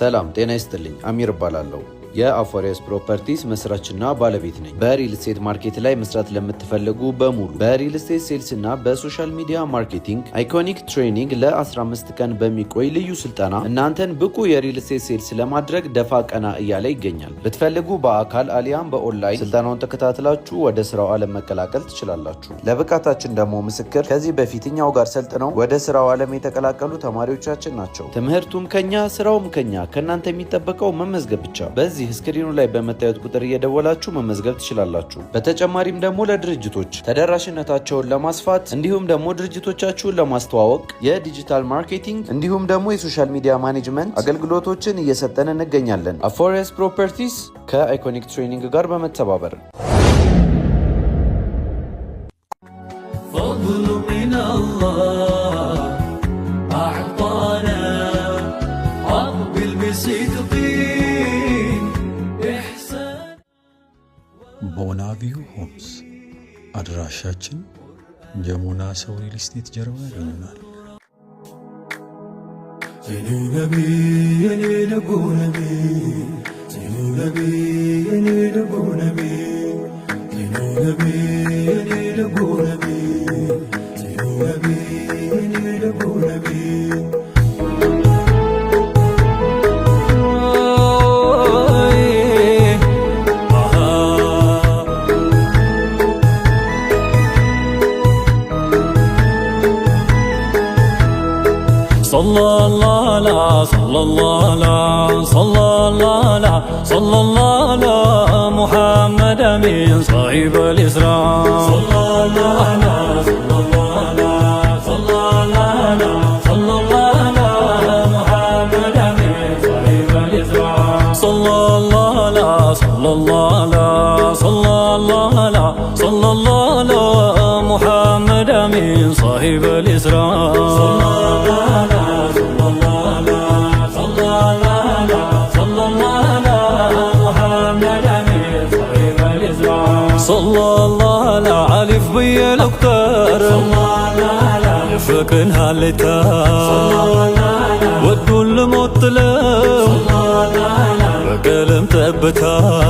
ሰላም ጤና ይስጥልኝ አሚር እባላለሁ የአፎሬስ ፕሮፐርቲስ መስራችና ባለቤት ነኝ በሪል ስቴት ማርኬት ላይ መስራት ለምትፈልጉ በሙሉ በሪል ስቴት ሴልስ እና በሶሻል ሚዲያ ማርኬቲንግ አይኮኒክ ትሬኒንግ ለ15 ቀን በሚቆይ ልዩ ስልጠና እናንተን ብቁ የሪል ስቴት ሴልስ ለማድረግ ደፋ ቀና እያለ ይገኛል ብትፈልጉ በአካል አሊያም በኦንላይን ስልጠናውን ተከታትላችሁ ወደ ስራው ዓለም መቀላቀል ትችላላችሁ ለብቃታችን ደግሞ ምስክር ከዚህ በፊትኛው ጋር ሰልጥነው ወደ ስራው ዓለም የተቀላቀሉ ተማሪዎቻችን ናቸው ትምህርቱም ከኛ ስራውም ከኛ ከናንተ የሚጠበቀው መመዝገብ ብቻ በዚህ ስክሪኑ ላይ በመታየት ቁጥር እየደወላችሁ መመዝገብ ትችላላችሁ በተጨማሪም ደግሞ ለድርጅቶች ተደራሽነታቸውን ለማስፋት እንዲሁም ደግሞ ድርጅቶቻችሁን ለማስተዋወቅ የዲጂታል ማርኬቲንግ እንዲሁም ደግሞ የሶሻል ሚዲያ ማኔጅመንት አገልግሎቶችን እየሰጠን እንገኛለን አፎሬስ ፕሮፐርቲስ ከአይኮኒክ ትሬኒንግ ጋር በመተባበር ቦናቪው ሆምስ አድራሻችን ጀሙና ሰው ሪል ስቴት ጀርባ ያገኙናል። صلى الله على صلى الله على صلى الله على صلى الله على محمد من صاحب الإسراء صلى الله على صلى الله على صلى الله على صلى الله على محمد من صاحب الإسراء صلى الله على صلى الله على صلى الله على صلى الله على محمد من صاحب الإسراء صلى الله على صلى الله على علف بي الأكتر فكنها اللتار ودو المطلع بكلم تبتار